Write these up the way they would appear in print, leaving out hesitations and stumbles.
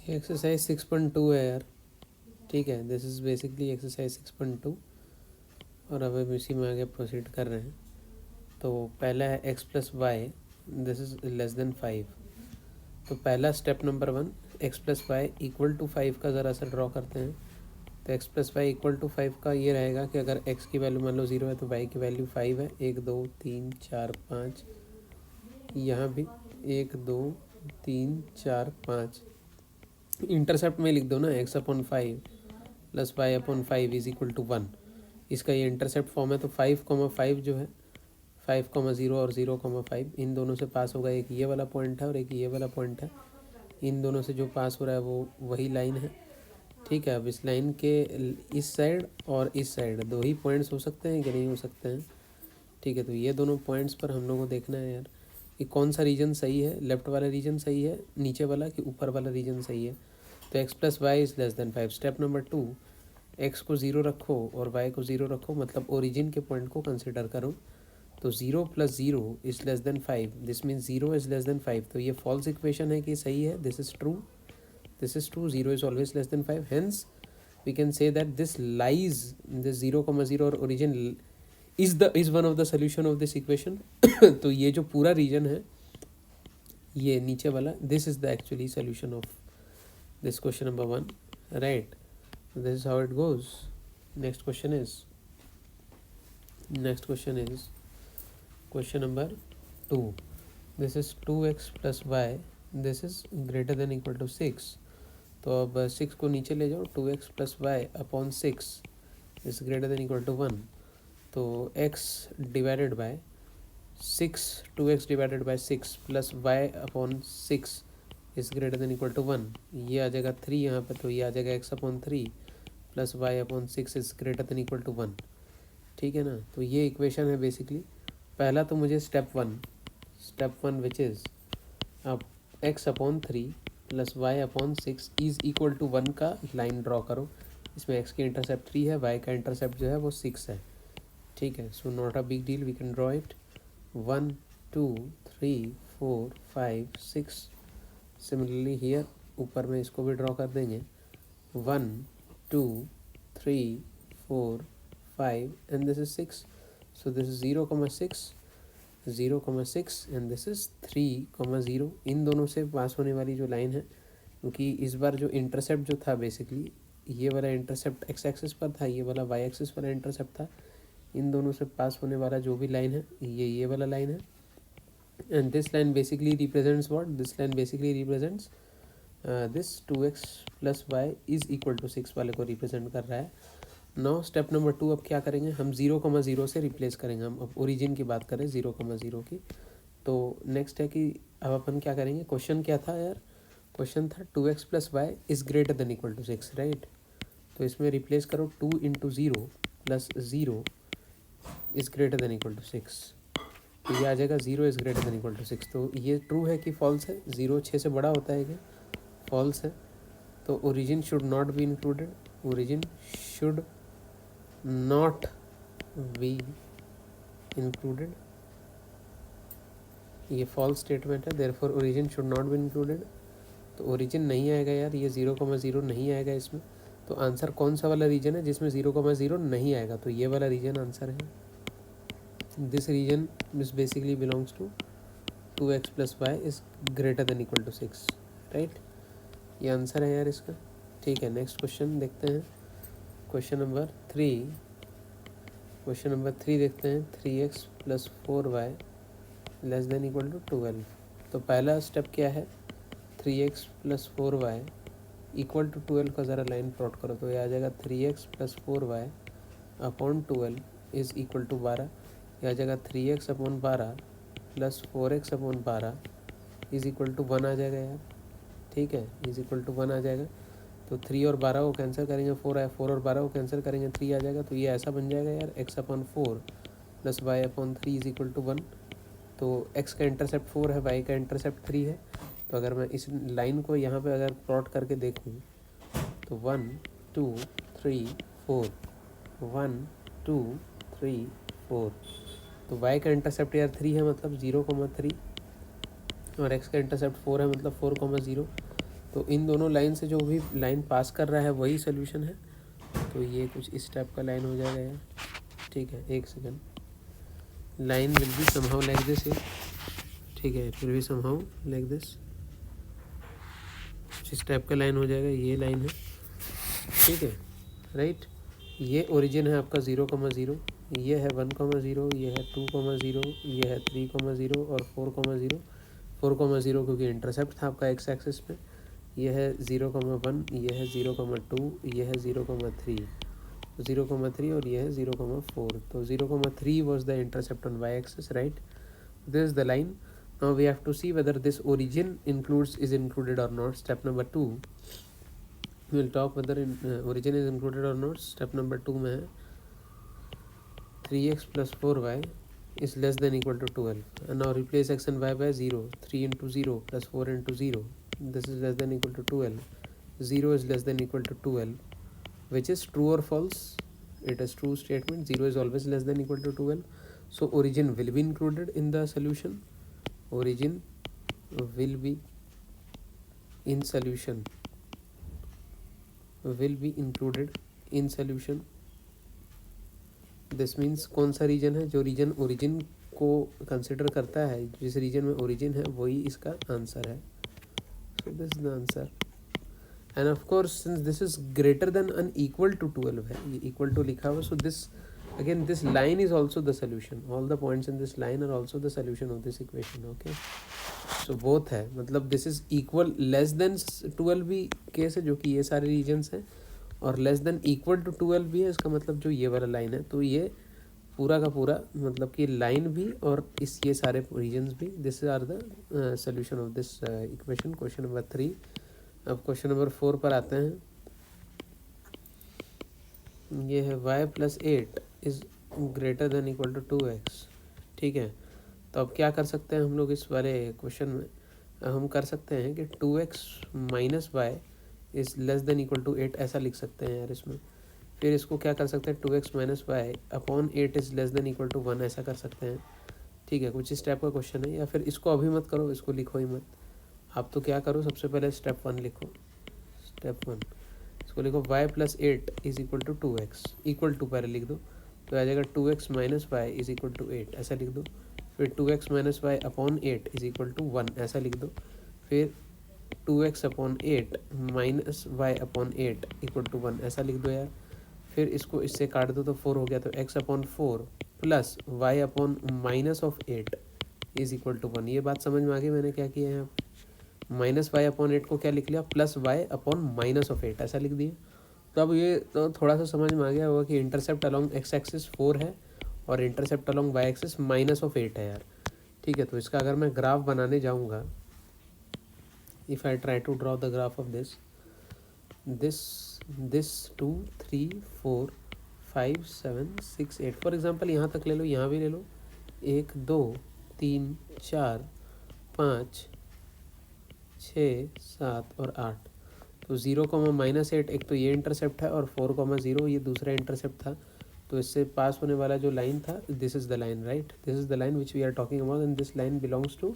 Exercise 6.2 है यार, ठीक है। दिस इज़ बेसिकली एक्सरसाइज 6.2 और अब हम इसी में आगे प्रोसीड कर रहे हैं। तो पहला है x plus y, this is less than 5। तो पहला step number 1, x plus y equal to 5 का ज़रा सा ड्रॉ करते हैं। तो x plus y equal to 5 का ये रहेगा कि अगर x की वैल्यू मान लो 0 है तो y की वैल्यू 5 है। 1 2 3 4 5, यहाँ भी 1 2 3 4 5। इंटरसेप्ट में लिख दो ना, x upon 5 plus y upon 5 is equal to 1। इसका ये इंटरसेप्ट फॉर्म है। तो 5,5 जो है 5,0 और 0,5 इन दोनों से पास होगा। एक ये वाला पॉइंट है और एक ये वाला पॉइंट है। इन दोनों से जो पास हो रहा है वो वही लाइन है, ठीक है। अब इस लाइन के इस साइड और इस साइड दो ही पॉइंट्स हो सकते हैं कि नहीं हो सकते हैं, ठीक है। तो ये दोनों पॉइंट्स पर हम लोगों को देखना है यार कि कौन सा रीजन सही है, लेफ्ट वाला रीजन सही है नीचे वाला कि ऊपर वाला रीजन सही है। तो x plus y is less than 5। Step number 2, x को 0 रखो और y को 0 रखो, मतलब ओरिजिन के पॉइंट को कंसिडर करो। तो 0 plus 0 is less than 5, this means 0 is less than 5। तो ये फॉल्स इक्वेशन है कि सही है, this is true, this is true, 0 is always less than 5। Hence we can say that this lies this 0,0 और origin is one of the solution of this equation. तो ये जो पूरा रीजन है ये नीचे वाला, this is the actually solution of this question number 1, right. This is how it goes. Next question is question number 2. This is 2x plus y, this is greater than equal to 6. तो अब 6 को नीचे ले जाओ, 2x plus y upon 6 is greater than equal to 1. तो x divided by 6, 2x divided by 6 plus y upon 6 is greater than equal to 1। ये आ जाएगा 3 यहाँ पर, तो ये आ जाएगा x upon 3 plus y upon 6 is greater than equal to 1, ठीक है ना। तो ये इक्वेशन है बेसिकली। पहला तो मुझे स्टेप वन विच इज़ अब x upon 3 plus y upon 6 is equal to 1 का लाइन ड्रॉ करो। इसमें x की इंटरसेप्ट 3 है, y का इंटरसेप्ट जो है वो 6 है, ठीक है। So not a big deal, we can draw it. 1 2 3 4 5 6। Similarly here ऊपर में इसको भी ड्रॉ कर देंगे। 1 2 3 4 5 and this is 6। So this is 0,6 0,6 and this is 3,0। इन दोनों से पास होने वाली जो लाइन है, क्योंकि इस बार जो इंटरसेप्ट जो था बेसिकली ये वाला इंटरसेप्ट एक्स एक्सिस पर था, ये वाला वाई एक्सिस वाला इंटरसेप्ट था। इन दोनों से पास होने वाला जो भी लाइन है ये वाला लाइन है। And this line basically represents what? This line basically represents this 2x plus y is equal to 6 वाले को रिप्रेजेंट कर रहा है। नाउ स्टेप नंबर 2 अब क्या करेंगे, हम 0,0 से रिप्लेस करेंगे। हम अब ओरिजिन की बात करें 0,0 की। तो नेक्स्ट है कि अब अपन क्या करेंगे, क्वेश्चन क्या था यार, क्वेश्चन था 2x plus y is greater than equal to 6, right. तो इसमें रिप्लेस करो 2 into 0 plus 0 is greater than equal to 6। तो ये आ जाएगा 0 is greater than equal to 6। तो ये ट्रू है कि फॉल्स है, 0 6 से बड़ा होता है क्या, फॉल्स है। तो origin should not be included, origin should not be included, ये फॉल्स स्टेटमेंट है, therefore origin should not be included. तो ओरिजिन नहीं आएगा यार, ये 0,0 नहीं आएगा इसमें। तो आंसर कौन सा वाला रीजन है जिसमें 0,0 नहीं आएगा, तो ये वाला रीजन आंसर है। This region is basically belongs to 2x plus y is greater than equal to 6, right। ये आंसर है यार इसका, ठीक है। नेक्स्ट क्वेश्चन देखते हैं, क्वेश्चन नंबर 3 देखते हैं। 3x plus 4y less than equal to 12। तो पहला स्टेप क्या है, 3x plus 4y equal to 12 का ज़रा लाइन प्लॉट करो। तो ये आ जाएगा 3x plus 4y upon 12 is equal to 12। यह आ जाएगा 3x upon 12 plus 4x upon 12 is equal to 1 आ जाएगा यार, ठीक है, इज़ इक्वल टू 1 आ जाएगा। तो 3 और 12 को कैंसिल करेंगे, 4 आया, 4 और 12 को कैंसिल करेंगे, 3 आ जाएगा। तो ये ऐसा बन जाएगा यार, x upon 4 plus y upon 3 is equal to 1। तो x का इंटरसेप्ट 4 है, y का इंटरसेप्ट 3 है। तो अगर मैं इस लाइन को यहाँ पे अगर प्लॉट करके देखूँ तो 1 2 3 4 1 2 3 4। तो y का इंटरसेप्ट यार 3 है, मतलब 0,3, और x का इंटरसेप्ट 4 है, मतलब 4,0। तो इन दोनों लाइन से जो भी लाइन पास कर रहा है वही सोल्यूशन है। तो ये कुछ इस टाइप का लाइन हो जाएगा यार, ठीक है। एक second, line will be somehow like this, ठीक है, फिर भी समहाउ लाइक दिस, इस टाइप का लाइन हो जाएगा, ये लाइन है, ठीक है, राइट। ये ओरिजिन है आपका 0,0, ये है 1,0, ये है 2,0, ये है 3,0 और 4,0। 4,0 क्योंकि इंटरसेप्ट था आपका एक्स एक्सिस पे। ये है 0,1, ये है 0,2, ये है 0,3, 0,3 और ये है 0,4। तो 0,3 was the intercept on y-axis, right? This is the line. Now we have to see whether this origin is included or not. Step number 2, we will talk whether origin is included or not. Step number 2 में है 3x plus 4y is less than equal to 12. And now replace x and y by 0. 3 into 0 plus 4 into 0. This is less than equal to 12. 0 is less than equal to 12. Which is true or false? It is true statement. 0 is always less than equal to 12. So origin will be included in the solution. Origin will be in solution. Will be included in solution. This means कौन सा reason है, जो reason origin को consider करता है, जिस reason में origin है वही इसका आंसर है। So this is the answer. And of course since this is greater than and equal to 12 है, ये इक्वल टू लिखा हुआ, so this again this line is also the solution. All the points in this line are also the solution of this equation. Okay, so both है, मतलब this is equal less than 12 भी case है, जो कि ये सारे regions हैं, और लेस देन इक्वल टू 12 भी है। इसका मतलब जो ये वाला लाइन है, तो ये पूरा का पूरा मतलब कि लाइन भी और इस ये सारे रीजन्स भी, this are the solution of this equation. Question number 3। अब क्वेश्चन नंबर 4 पर आते हैं। ये है y plus 8 is greater than equal to 2x, ठीक है। तो अब क्या कर सकते हैं हम लोग इस वाले क्वेश्चन में, हम कर सकते हैं कि 2x minus y is less than equal to 8 ऐसा लिख सकते हैं यार इसमें। फिर इसको क्या कर सकते हैं, 2x minus y upon 8 is less than equal to 1 ऐसा कर सकते हैं, ठीक है। कुछ इस टाइप का क्वेश्चन है। या फिर इसको अभी मत करो, इसको लिखो ही मत, आप तो क्या करो, सबसे पहले स्टेप 1 लिखो। स्टेप 1 इसको लिखो, y plus 8 is equal to 2x, equal to पहले लिख दो, तो आ जाएगा 2x minus y is equal to 8 ऐसा लिख दो। फिर 2x minus y upon 8 is equal to 1 ऐसा लिख दो। फिर 2x upon 8 minus y upon 8 equal to 1 ऐसा लिख दो यार। फिर इसको इससे काट दो तो 4 हो गया, तो x upon 4 plus y upon minus of 8 is equal to 1। ये बात समझ में आ गई मैंने क्या किया है यहाँ, माइनस वाई अपॉन 8 को क्या लिख लिया, plus y upon minus of 8 ऐसा लिख दिया। तो अब ये तो थोड़ा सा समझ में आ गया होगा कि इंटरसेप्ट अलॉन्ग एक्स एक्सिस 4 है और intercept along y axis minus of 8 है यार, ठीक है। तो इसका अगर मैं ग्राफ बनाने जाऊँगा, if I try to draw the graph of this 2 3 4 5 7 6 8 for example यहाँ तक ले लो, यहाँ भी ले लो, 1 2 3 4 5 6 7 और 8। तो 0, माइनस 8 एक तो ये इंटरसेप्ट है, और 4,0 ये दूसरा इंटरसेप्ट था। तो इससे पास होने वाला जो लाइन था, this is the line, right, this is the line which we are talking about, and this line belongs to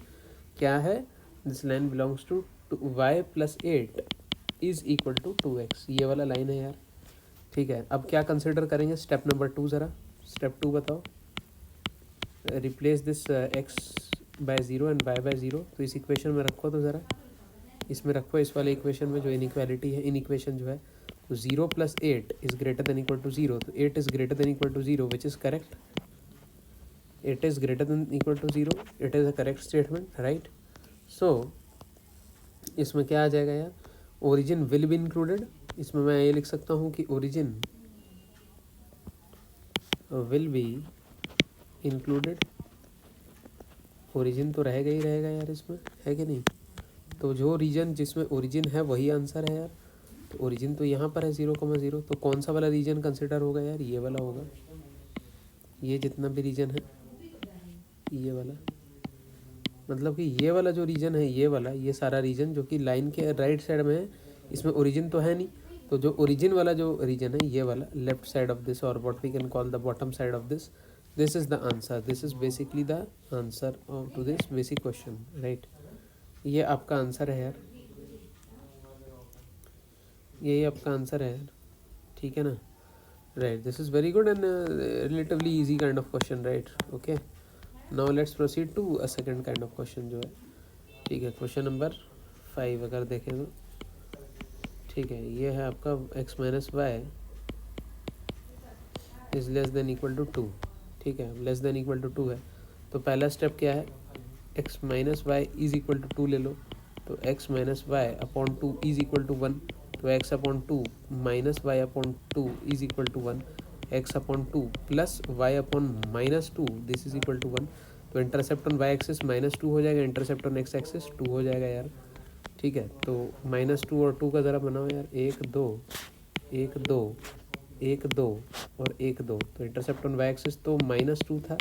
क्या है, this line belongs to y plus 8 is equal to 2x, ये वाला लाइन है यार, ठीक है। अब क्या कंसिडर करेंगे, स्टेप नंबर 2 ज़रा, स्टेप 2 बताओ। Replace this x by 0 and y by 0, तो इस इक्वेशन में रखो, तो ज़रा इसमें रखो, इस वाले इक्वेशन में जो इनइक्वालिटी है, इन इक्वेशन जो है, तो 0 plus 8 is greater than equal to 0, तो 8 is greater than equal to 0 which is correct, 8 is greater than equal to 0, it is a correct statement, right. So इसमें क्या आ जाएगा यार, ओरिजिन विल बी इंक्लूडेड। इसमें मैं ये लिख सकता हूँ कि origin will be included, origin तो रहेगा ही रहेगा यार इसमें, है कि नहीं। तो जो रीजन जिसमें ओरिजिन है वही आंसर है यार, तो ओरिजिन तो यहाँ पर है 0,0, तो कौन सा वाला रीजन कंसिडर होगा यार, ये वाला होगा, ये जितना भी रीजन है ये वाला, मतलब कि ये वाला जो रीजन है, ये वाला, ये सारा रीजन जो कि लाइन के राइट साइड में है, इसमें ओरिजिन तो है नहीं, तो जो ओरिजिन वाला जो रीजन है, ये वाला लेफ्ट साइड ऑफ दिस, और what we can call the bottom side of this, this is the answer, this is basically the answer to this basic question, right. ये आपका आंसर है यार, यही आपका आंसर है, ठीक है ना। Right, this is very good and relatively easy kind of question, right. Okay, now let's proceed to a second kind of question जो है, ठीक है। क्वेश्चन नंबर 5 अगर देखें तो, ठीक है, ये है आपका x minus y is less than equal to 2, ठीक है, लेस देन इक्वल टू 2 है। तो पहला स्टेप क्या है, x minus y is equal to 2 ले लो, तो x minus y upon 2 is equal to 1, तो x upon 2 minus y upon 2 is equal to 1, x upon 2 plus y upon minus 2 this is equal to 1। तो intercept on Y axis -2 हो जाएगा, intercept on x axis 2 हो जाएगा यार, ठीक है। तो -2 और 2 का ज़रा बनाओ यार, 1 2 1 2 1 2 और 1 2। तो इंटरसेप्ट ऑन वाई एक्सिस तो -2 था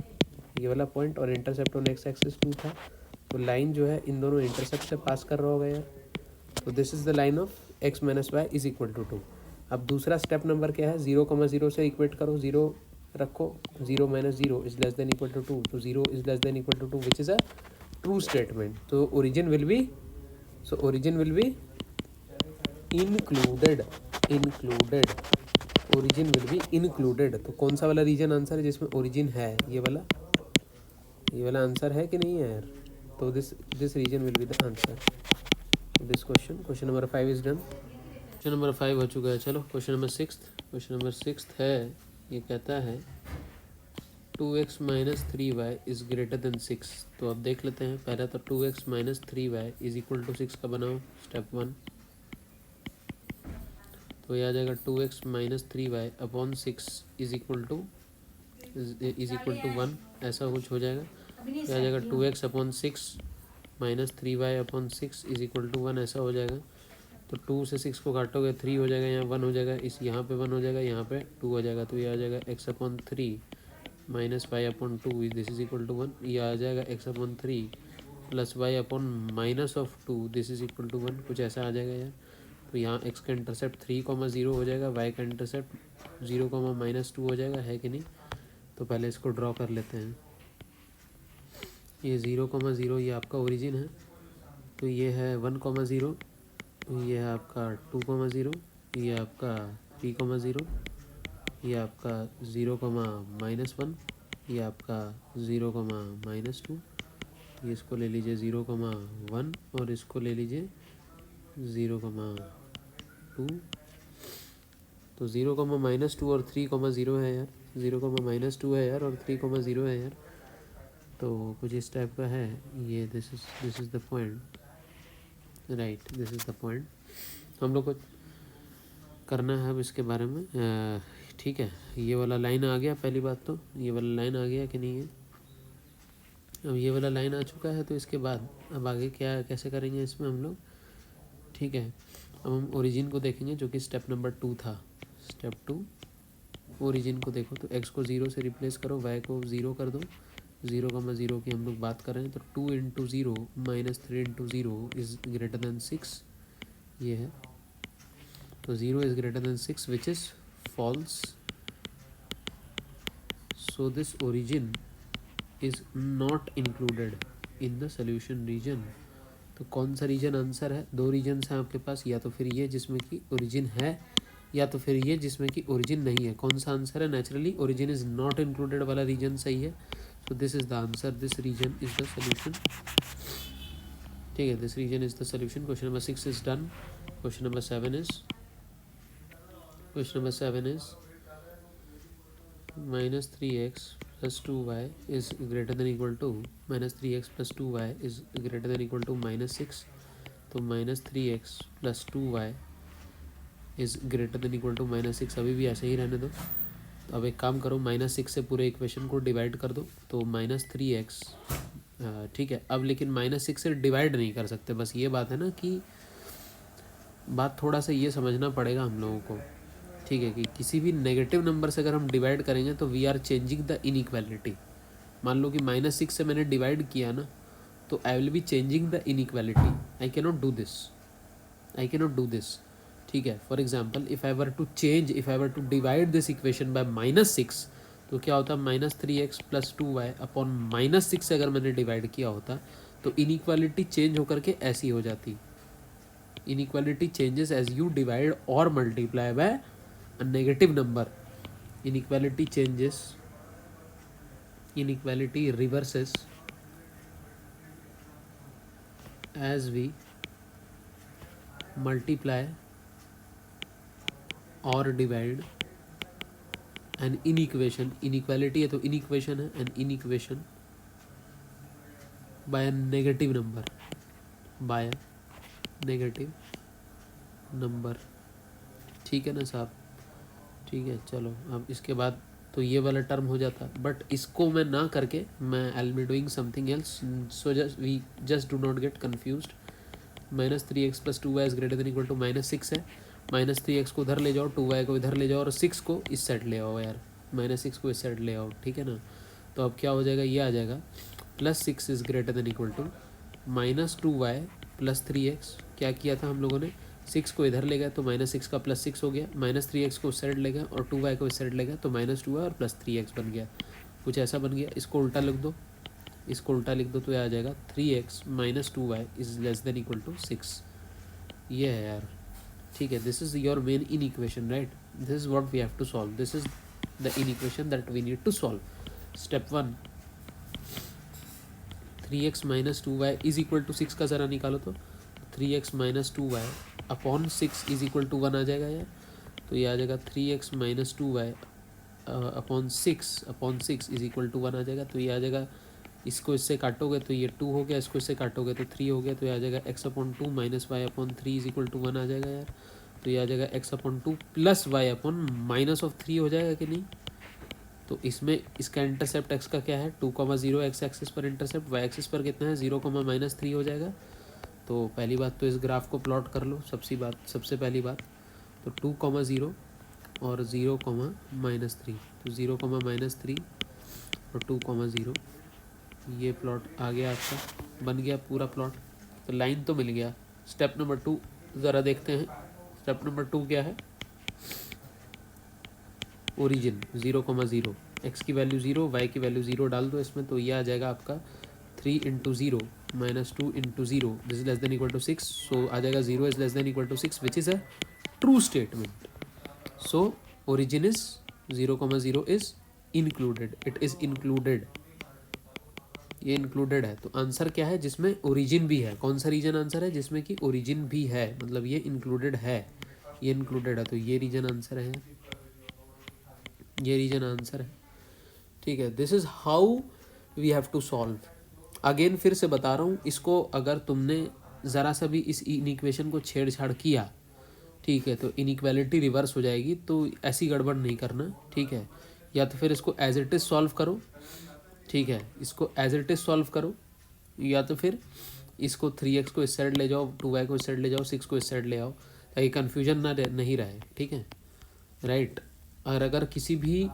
ये वाला पॉइंट, और इंटरसेप्ट ऑन x एक्सिस 2 था। तो लाइन जो है इन दोनों इंटरसेप्ट से पास कर रहा होगा यार, तो this is the line of x minus y is equal to 2। अब दूसरा स्टेप नंबर क्या है, 0,0 से इक्वेट करो, 0 रखो, 0 minus 0 is less than equal to 2, तो 0 is less than equal to 2 which is a true statement. तो origin will be included, origin will be included. तो कौन सा वाला रीजन आंसर है जिसमें ओरिजिन है, ये वाला आंसर है कि नहीं है यार। तो this region will be the answer this question number 5 is done. Question number 5 हो चुका है। चलो क्वेश्चन नंबर 6 है, ये कहता है 2x minus 3y is greater than 6। तो अब देख लेते हैं, पहले तो 2x minus 3y is equal to 6 का बनाओ, स्टेप 1। तो ये आ जाएगा 2x minus 3y upon 6 is equal to 1, ऐसा कुछ हो जाएगा। ये आ जाएगा 2x upon 6 minus 3y upon 6 is equal to 1, ऐसा हो जाएगा। तो 2 से 6 को काटोगे 3 हो जाएगा, यहाँ 1 हो जाएगा, यहाँ पे 1 हो जाएगा, यहाँ पे 2 हो जाएगा। तो ये आ जाएगा x upon 3 minus y upon 2 this is equal to 1। ये आ जाएगा x upon 3 plus y upon minus of 2 this is equal to 1, कुछ ऐसा आ जाएगा यार। तो यहाँ x का इंटरसेप्ट 3,0 हो जाएगा, y का इंटरसेप्ट 0,-2 हो जाएगा, है कि नहीं। तो पहले इसको ड्रॉ कर लेते हैं। ये 0,0 ये आपका ओरिजिन है, तो ये है 1,0, ये है आपका 2,0, ये आपका 3,0, ये आपका 0,-1, ये आपका 0,-2, ये इसको ले लीजिए 0,1 और इसको ले लीजिए 0,2। तो 0,-2 और 3,0 है यार, 0,-2 है यार और 3,0 है यार। तो कुछ इस टाइप का है ये, this is the point, right, this is the point. हम लोग को करना है अब इसके बारे में, ठीक है। ये वाला लाइन आ गया, पहली बात तो ये वाला लाइन आ गया कि नहीं है। अब ये वाला लाइन आ चुका है, तो इसके बाद अब आगे क्या कैसे करेंगे इसमें हम लोग, ठीक है। अब हम ओरिजिन को देखेंगे जो कि स्टेप नंबर 2 था। स्टेप 2 ओरिजिन को देखो, तो x को 0 से रिप्लेस करो, y को 0 कर दो, 0,0 की हम लोग बात कर रहे हैं। तो 2 into 0 minus 3 into 0 is greater than 6, ये है। तो 0 is greater than 6 which is false. So this origin is not included in the solution region. तो कौन सा रीजन आंसर है, 2 रीजन्स हैं आपके पास, या तो फिर ये जिसमें कि ओरिजिन है, या तो फिर ये जिसमें कि ओरिजिन नहीं है। कौन सा आंसर है, naturally origin is not included वाला रीजन सही है। So this is the answer, this region is the solution, ठीक है। This region is the solution. Question number 6 is done. Question number 7 is -3x plus 2y is greater than equal to -3x plus 2y is greater than equal to -6। तो -3x plus 2y is greater than equal to -6, अभी भी ऐसे ही रहने दो। तो अब एक काम करो, -6 से पूरे इक्वेशन को डिवाइड कर दो, तो -3x, ठीक है। अब लेकिन -6 से डिवाइड नहीं कर सकते, बस ये बात है ना कि बात थोड़ा सा ये समझना पड़ेगा हम लोगों को, ठीक है, कि किसी भी नेगेटिव नंबर से अगर हम डिवाइड करेंगे तो we are changing the inequality. मान लो कि -6 से मैंने डिवाइड किया ना, तो I will be changing the inequality. I cannot do this, ठीक है। For example if I were to divide this equation by -6, तो क्या होता, -3x प्लस 2y अपॉन -6 से अगर मैंने डिवाइड किया होता, तो इनइक्वालिटी चेंज होकर के ऐसी हो जाती, Inequality changes as you divide or multiply by a negative number. Inequality changes, inequality reverses as we multiply or divide an inequation. Inequality है तो inequation है, an inequation by a negative number, by a negative number. ठीक है ना साहब? ठीक है, चलो अब इसके बाद तो ये वाला टर्म हो जाता, बट इसको मैं ना करके मैं I be doing something else, so just do not get confused. -3x + 2y is greater than equal to -6 है. -3x को उधर ले जाओ, 2y को इधर ले जाओ और 6 को इस साइड ले आओ यार, -6 को इस साइड ले आओ. ठीक है ना? तो अब क्या हो जाएगा, ये आ जाएगा +6 is greater than equal to -2y + 3x. क्या किया था हम लोगों ने, 6 को इधर ले गए तो -6 का +6 हो गया, -3x को उस साइड ले गए और 2y को इस साइड ले गए तो -2y और +3x बन गया. कुछ ऐसा बन गया. इसको उल्टा लिख दो, इसको उल्टा लिख दो तो यह आ जाएगा 3x - 2y is less than equal to 6. ये है यार. ठीक है, this is your main inequation, right? This is what we have to solve. This is the inequation that we need to solve. Step 1, 3x - 2y is equal to 6 का ज़रा निकालो तो 3x - 2y upon 6 is equal to 1 आ जाएगा यार. तो ये आ जाएगा 3x - 2y upon 6 is equal to 1 आ जाएगा. तो ये आ जाएगा, इसको इससे काटोगे तो ये 2 हो गया, इसको इससे काटोगे तो 3 हो गया. तो ये आ जाएगा x/2 - y/3 is equal to 1 आ जाएगा यार. तो ये आ जाएगा x/2 + y/-3 हो जाएगा कि नहीं? तो इसमें इसका इंटरसेप्ट x का क्या है, 2,0 x एक्सिस पर इंटरसेप्ट, y एक्सिस पर कितना है 0, -3 हो जाएगा. तो पहली बात तो इस ग्राफ को प्लॉट कर लो. सबसे पहली बात तो 2,0 और 0, -3. तो 0, -3 और 2,0 ये प्लॉट आ गया आपका, बन गया पूरा प्लॉट. तो लाइन तो मिल गया. स्टेप नंबर 2 ज़रा देखते हैं. स्टेप नंबर 2 क्या है, ओरिजिन 0, 0, x की वैल्यू 0, y की वैल्यू 0 डाल दो इसमें. तो ये आ जाएगा आपका 3 × 0 - 2 × 0 this is less than equal to 6. So आ जाएगा 0 is less than equal to 6 which is a true statement. So origin is 0, 0 is included, it is included, ये इंक्लूडेड है. तो आंसर क्या है, जिसमें ओरिजिन भी है. कौन सा रीजन आंसर है, जिसमें कि ओरिजिन भी है, मतलब ये इंक्लूडेड है, ये इंक्लूडेड है. तो ये रीजन आंसर है, ये रीजन आंसर है. ठीक है, this is how we have to solve. Again फिर से बता रहा हूँ, इसको अगर तुमने ज़रा सा भी इस इनइक्वेशन को छेड़छाड़ किया, ठीक है, तो इनइक्वालिटी रिवर्स हो जाएगी. तो ऐसी गड़बड़ नहीं करना, ठीक है? या तो फिर इसको एज इट इज़ सॉल्व करो, ठीक है, इसको एज इट इज़ सॉल्व करो, या तो फिर इसको 3x को इस साइड ले जाओ, 2y को इस साइड ले जाओ, 6 को इस साइड ले आओ, ताकि कन्फ्यूजन नहीं रहे. ठीक है, राइट? और अगर किसी भी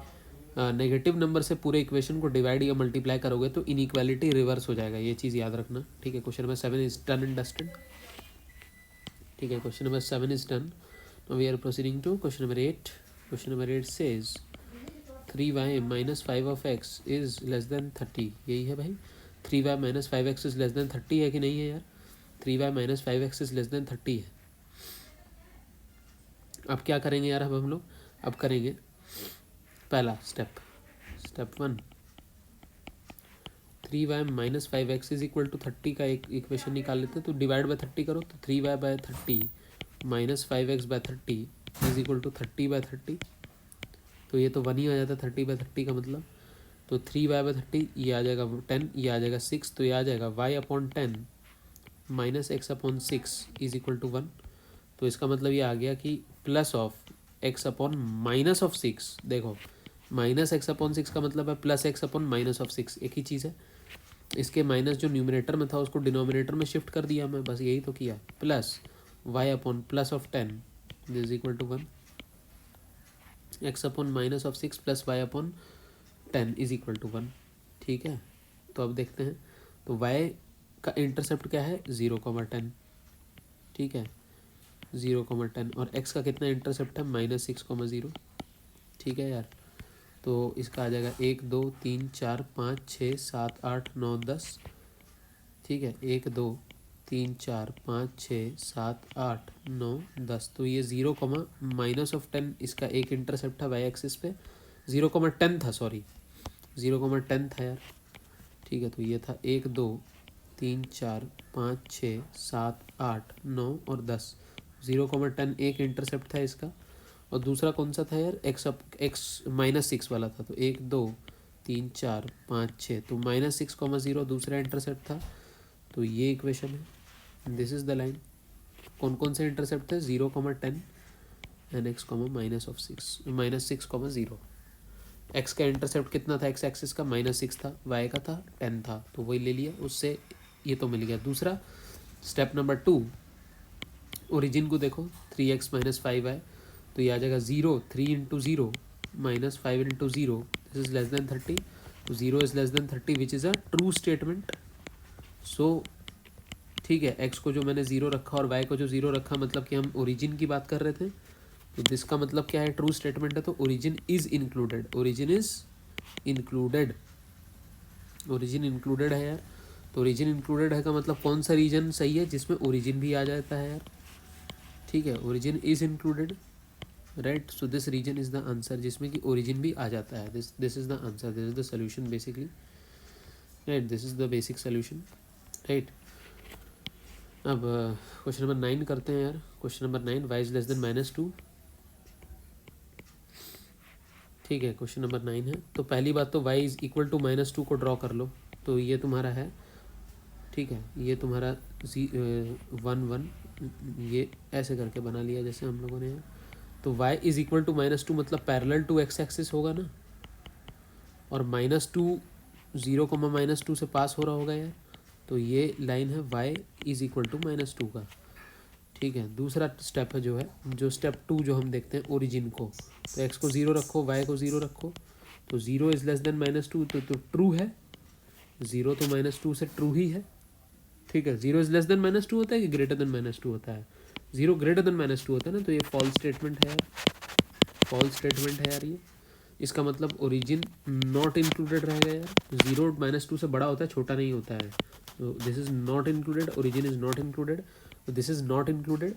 नेगेटिव नंबर से पूरे इक्वेशन को डिवाइड या मल्टीप्लाई करोगे तो इनइक्वालिटी रिवर्स हो जाएगा. ये चीज़ याद रखना, ठीक है? Question number 7 is done and dusted. ठीक है, question number 7 is done. Now we are proceeding to question number 8. Question number 8 says 3y - 5 of x is less than 30. यही है भाई, 3y - 5x is less than 30 है कि नहीं है यार? 3y - 5x is less than 30 है. अब क्या करेंगे यार, अब हम लोग अब करेंगे पहला step. Step 1, 3y - 5x is equal to 30 का एक इक्वेशन निकाल लेते. तो डिवाइड बाय 30 करो तो 3y/30 - 5x/30 is equal to 30/30. तो ये तो 1 ही आ जाता है 30/30 का मतलब. तो 3y/30 ये आ जाएगा 10, ये आ जाएगा 6. तो ये आ जाएगा y/10 - x/6 is equal to 1. तो इसका मतलब ये आ गया कि प्लस ऑफ x/-6. देखो, -x/6 का मतलब है +x/-6, एक ही चीज़ है. इसके माइनस जो न्यूमरेटर में था उसको डिनोमिनेटर में शिफ्ट कर दिया मैं, बस यही तो किया. Plus y/+10 is equal to 1. x/-6 plus y/10 is equal to 1. ठीक है, तो अब देखते हैं. तो y का इंटरसेप्ट क्या है 0, 10. ठीक है, 0, 10. और x का कितना इंटरसेप्ट है -6, 0. ठीक है यार, तो इसका आ जाएगा 1, 2, 3, 4, 5, 6, 7, 8, 9, 10. ठीक है, 1, 2, 3 4 5 6 7 8 9 10। तो ये 0 कॉमा माइनस ऑफ 10 इसका एक इंटरसेप्ट था वाई एक्सिस पे, 0,10 था, सॉरी 0,10 था यार। ठीक है, तो ये था 1 2 3 4 5 6 7 8 9 और 10। 0,10 एक इंटरसेप्ट था इसका। और दूसरा कौन सा था यार, एक्स -6 वाला था। तो 1 2 3 4 5 6, तो -6,0 दूसरा इंटरसेप्ट था। तो ये इक्वेशन है, दिस इज द लाइन। कौन कौन से इंटरसेप्ट थे, 0,10 एंड एक्स -6,0। एक्स का इंटरसेप्ट कितना था, एक्स एक्सिस का -6 था, वाई का था 10 था, तो वही ले लिया, उससे ये तो मिल गया। दूसरा स्टेप नंबर 2, ओरिजिन को देखो, 3x - 5y, तो ये आ जाएगा 0, 3 into 0 -5 into 0, this is less than 30। तो 0 is less than 30 which is a true statement. So ठीक है, x को जो मैंने 0 रखा और y को जो 0 रखा, मतलब कि हम ओरिजिन की बात कर रहे थे। तो जिसका मतलब क्या है, ट्रू स्टेटमेंट है, तो origin is included, origin is included, origin included है यार। तो ओरिजिन इंक्लूडेड है का मतलब कौन सा रीजन सही है, जिसमें ओरिजिन भी आ जाता है यार। ठीक है, origin is included, right. So this region is the answer, जिसमें कि ओरिजिन भी आ जाता है। This is the answer, this is the solution basically, right. This is the basic solution, right. अब क्वेश्चन नंबर 9 करते हैं यार। Question number 9, y is less than -2। ठीक है, क्वेश्चन नंबर 9 है। तो पहली बात तो y इज इक्वल टू -2 को ड्रॉ कर लो। तो ये तुम्हारा है, ठीक है, ये तुम्हारा 1 1, ये ऐसे करके बना लिया जैसे हम लोगों ने। तो y इज इक्वल टू -2 मतलब पैरेलल टू एक्स एक्सिस होगा ना, और -2 0,-2 से पास हो रहा होगा यार। तो ये लाइन है y इज इक्वल टू -2 का। ठीक है, दूसरा स्टेप है जो है, जो स्टेप 2 जो हम देखते हैं ओरिजिन को। तो x को 0 रखो, y को 0 रखो, तो 0 इज लेस देन -2, तो ट्रू है। 0 तो -2 से ट्रू ही है। ठीक है, 0 इज लेस देन -2 होता है कि ग्रेटर देन -2 होता है, 0 ग्रेटर देन -2 होता है ना, तो ये फॉल्स स्टेटमेंट है यार, फॉल्स स्टेटमेंट है यार ये। इसका मतलब ओरिजिन नॉट इंक्लूडेड रहेगा यार। 0 -2 से बड़ा होता है, छोटा नहीं होता है। तो this is not included, origin is not included, तो दिस इज नॉट इंक्लूडेड।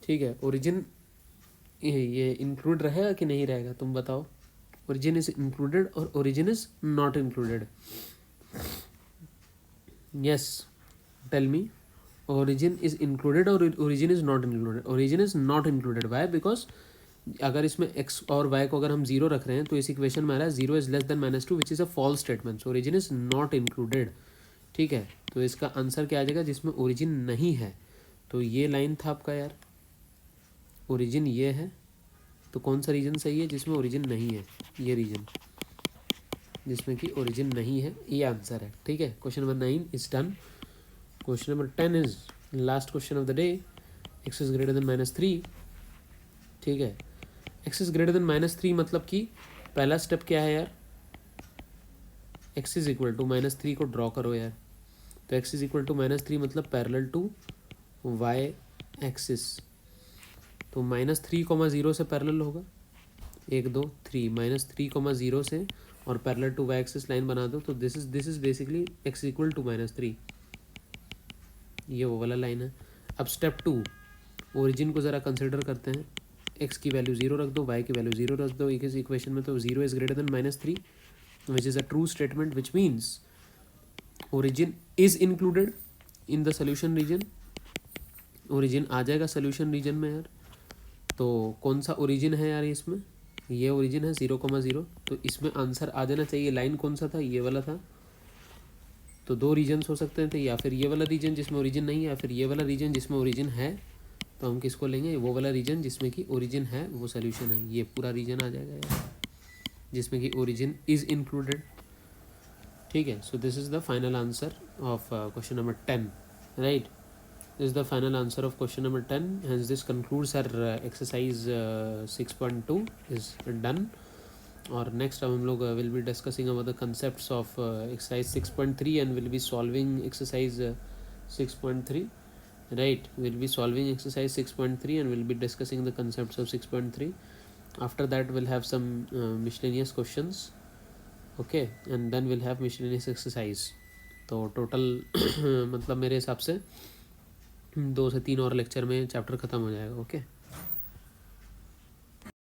ठीक है, ओरिजिन ये इंक्लूड रहेगा कि नहीं रहेगा, तुम बताओ। ओरिजिन इज इंक्लूडेड और origin is not included. Yes, tell me, origin is included और origin is not included. Origin is not included, why? Because अगर इसमें x और y को अगर हम 0 रख रहे हैं, तो इस इक्वेशन में आ रहा है 0 is less than -2 which is a false statement, so origin is not included. ठीक है, तो इसका आंसर क्या आ जाएगा, जिसमें ओरिजिन नहीं है। तो ये लाइन था आपका यार, ओरिजिन ये है, तो कौन सा रीजन सही है, जिसमें ओरिजिन नहीं है, ये रीजन जिसमें कि ओरिजिन नहीं है, ये आंसर है। ठीक है, question number 9 is done. Question number 10 is last question of the day, x is greater than -3। ठीक है, x इज ग्रेटर देन -3 मतलब कि पहला स्टेप क्या है यार, x इज इक्वल टू -3 को ड्रॉ करो यार। तो x इज इक्वल टू -3 मतलब पैरेलल टू y एक्सिस, तो -3,0 से पैरेलल होगा, 1 2 3 -3,0 से, और parallel to y axis line बना दो। तो this is basically x equal to -3, ये वो वाला लाइन है। अब स्टेप 2, ओरिजिन को ज़रा कंसिडर करते हैं। x की वैल्यू 0 रख दो, y की वैल्यू 0 रख दो इस इक्वेशन में। तो 0 is greater than -3 which is a true statement, which means origin is included in the solution region. Origin आ जाएगा सोल्यूशन रीजन में यार। तो कौन सा ओरिजिन है यार इसमें, ये ओरिजिन है 0,0, तो इसमें आंसर आ जाना चाहिए। लाइन कौन सा था, ये वाला था। तो दो रीजन्स हो सकते थे, या फिर ये वाला रीजन जिसमें ओरिजिन नहीं है, या फिर ये वाला रीजन जिसमें ओरिजिन है। तो हम किसको लेंगे, वो वाला रीजन जिसमें कि ओरिजिन है, वो सोल्यूशन है। ये पूरा रीजन आ जाएगा यार, जिसमें कि ओरिजिन इज इंक्लूडेड। ठीक है, so this is the final answer of question number 10, राइट। This is the final answer of question number 10, hence this concludes our exercise 6.2 is done. और नेक्स्ट अब हम लोग will be discussing about the concepts of exercise 6.3 and will be solving exercise 6.3, right. We'll be solving exercise 6.3 and we'll be discussing the concepts of 6.3. After that we'll have some miscellaneous questions, okay, and then we'll have miscellaneous exercise. तो total मतलब मेरे हिसाब से 2 से 3 और lecture में chapter ख़त्म हो जाएगा। ओके।